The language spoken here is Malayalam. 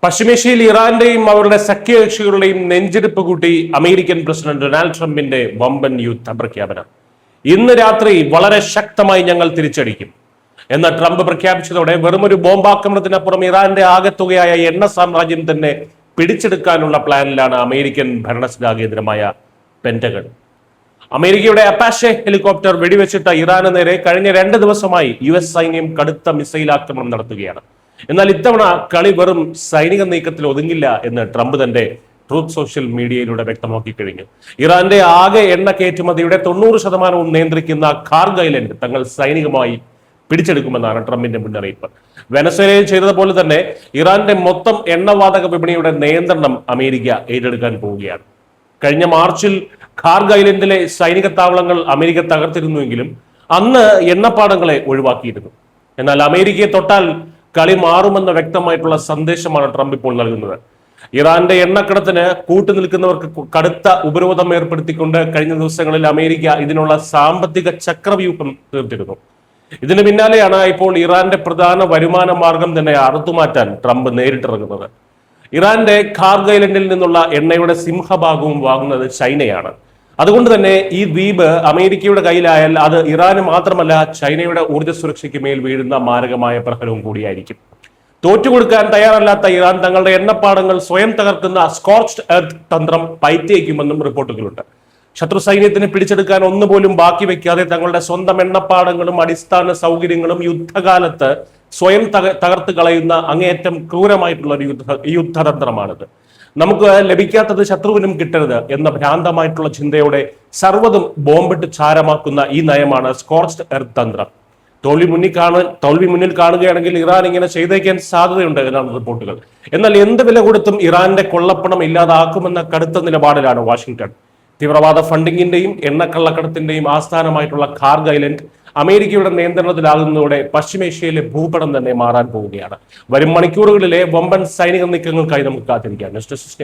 പശ്ചിമേഷ്യയിൽ ഇറാന്റെയും അവരുടെ സഖ്യകക്ഷികളുടെയും നെഞ്ചിടിപ്പ് കൂട്ടി അമേരിക്കൻ പ്രസിഡന്റ് ഡൊണാൾഡ് ട്രംപിന്റെ വമ്പൻ യുദ്ധ പ്രഖ്യാപനം. ഇന്ന് രാത്രി വളരെ ശക്തമായി ഞങ്ങൾ തിരിച്ചടിക്കും എന്ന് ട്രംപ് പ്രഖ്യാപിച്ചതോടെ വെറുമൊരു ബോംബാക്രമണത്തിനപ്പുറം ഇറാന്റെ ആകെത്തുകയായ എണ്ണ സാമ്രാജ്യം തന്നെ പിടിച്ചെടുക്കാനുള്ള പ്ലാനിലാണ് അമേരിക്കൻ ഭരണസിരാ കേന്ദ്രമായ പെന്റഗൺ. അമേരിക്കയുടെ അപ്പാഷെ ഹെലികോപ്റ്റർ വെടിവെച്ചിട്ട ഇറാന് നേരെ കഴിഞ്ഞ 2 ദിവസമായി US സൈന്യം കടുത്ത മിസൈൽ ആക്രമണം നടത്തുകയാണ്. എന്നാൽ ഇത്തവണ കളി വെറും സൈനിക നീക്കത്തിൽ ഒതുങ്ങില്ല എന്ന് ട്രംപ് തന്റെ ട്രൂത്ത് സോഷ്യൽ മീഡിയയിലൂടെ വ്യക്തമാക്കി കഴിഞ്ഞു. ഇറാന്റെ ആകെ എണ്ണ കയറ്റുമതിയുടെ 90% നിയന്ത്രിക്കുന്ന ഖാർഗ് ഐലൻഡ് തങ്ങൾ സൈനികമായി പിടിച്ചെടുക്കുമെന്നാണ് ട്രംപിന്റെ മുന്നറിയിപ്പ്. വെനസ്വേലയിൽ ചെയ്തതുപോലെ തന്നെ ഇറാന്റെ മൊത്തം എണ്ണവാതക വിപണിയുടെ നിയന്ത്രണം അമേരിക്ക ഏറ്റെടുക്കാൻ പോവുകയാണ്. കഴിഞ്ഞ മാർച്ചിൽ ഖാർഗ് ഐലൻഡിലെ സൈനിക താവളങ്ങൾ അമേരിക്ക തകർത്തിരുന്നുവെങ്കിലും അന്ന് എണ്ണപ്പാടങ്ങളെ ഒഴിവാക്കിയിരുന്നു. എന്നാൽ അമേരിക്കയെ തൊട്ടാൽ കളി മാറുമെന്ന വ്യക്തമായിട്ടുള്ള സന്ദേശമാണ് ട്രംപ് ഇപ്പോൾ നൽകുന്നത്. ഇറാന്റെ എണ്ണക്കടത്തിന് കൂട്ടുനിൽക്കുന്നവർക്ക് കടുത്ത ഉപരോധം ഏർപ്പെടുത്തിക്കൊണ്ട് കഴിഞ്ഞ ദിവസങ്ങളിൽ അമേരിക്ക ഇതിനുള്ള സാമ്പത്തിക ചക്രവ്യൂഹം തീർത്തിരുന്നു. ഇതിന് പിന്നാലെയാണ് ഇപ്പോൾ ഇറാന്റെ പ്രധാന വരുമാന മാർഗം തന്നെ അറുത്തുമാറ്റാൻ ട്രംപ് നേരിട്ടിറങ്ങുന്നത്. ഇറാന്റെ ഖാർഗ് ഐലൻഡിൽ നിന്നുള്ള എണ്ണയുടെ സിംഹഭാഗവും വാങ്ങുന്നത് ചൈനയാണ്. അതുകൊണ്ട് തന്നെ ഈ ദ്വീപ് അമേരിക്കയുടെ കയ്യിലായാൽ അത് ഇറാന് മാത്രമല്ല ചൈനയുടെ ഊർജ്ജ സുരക്ഷയ്ക്ക് മേൽ വീഴുന്ന മാരകമായ പ്രഹരവും കൂടിയായിരിക്കും. തോറ്റുകൊടുക്കാൻ തയ്യാറല്ലാത്ത ഇറാൻ തങ്ങളുടെ എണ്ണപ്പാടങ്ങൾ സ്വയം തകർക്കുന്ന സ്കോർച്ച്ഡ് എർത്ത് തന്ത്രം പയറ്റിയേക്കുമെന്നും റിപ്പോർട്ടുകളുണ്ട്. ശത്രു സൈന്യത്തിന് പിടിച്ചെടുക്കാൻ ഒന്നുപോലും ബാക്കി വെക്കാതെ തങ്ങളുടെ സ്വന്തം എണ്ണപ്പാടങ്ങളും അടിസ്ഥാന സൗകര്യങ്ങളും യുദ്ധകാലത്ത് സ്വയം തകർത്ത് കളയുന്ന അങ്ങേയറ്റം ക്രൂരമായിട്ടുള്ള ഒരു യുദ്ധതന്ത്രമാണിത്. നമുക്ക് ലഭിക്കാത്തത് ശത്രുവിനും കിട്ടരുത് എന്ന ഭ്രാന്തമായിട്ടുള്ള ചിന്തയോടെ സർവ്വതും ബോംബിട്ട് ചാരമാക്കുന്ന ഈ നയമാണ് സ്കോർച്ച്ഡ് എർത്ത് തന്ത്രം. തോൽവി മുന്നിൽ കാണുകയാണെങ്കിൽ ഇറാൻ ഇങ്ങനെ ചെയ്തേക്കാൻ സാധ്യതയുണ്ട് എന്നാണ് റിപ്പോർട്ടുകൾ. എന്നാൽ എന്ത് വില കൊടുത്തും ഇറാന്റെ കൊള്ളപ്പണം ഇല്ലാതാക്കുമെന്ന കടുത്ത നിലപാടിലാണ് വാഷിംഗ്ടൺ. തീവ്രവാദ ഫണ്ടിങ്ങിന്റെയും എണ്ണക്കള്ളക്കടത്തിന്റെയും ആസ്ഥാനമായിട്ടുള്ള ഖാർഗ് ഐലൻഡ് അമേരിക്കയുടെ നിയന്ത്രണത്തിലാകുന്നതോടെ പശ്ചിമേഷ്യയിലെ ഭൂപടം തന്നെ മാറാൻ പോവുകയാണ്. വരും മണിക്കൂറുകളിലെ വമ്പൻ സൈനിക നീക്കങ്ങൾക്കായി നമുക്ക് കാത്തിരിക്കാം. News desk.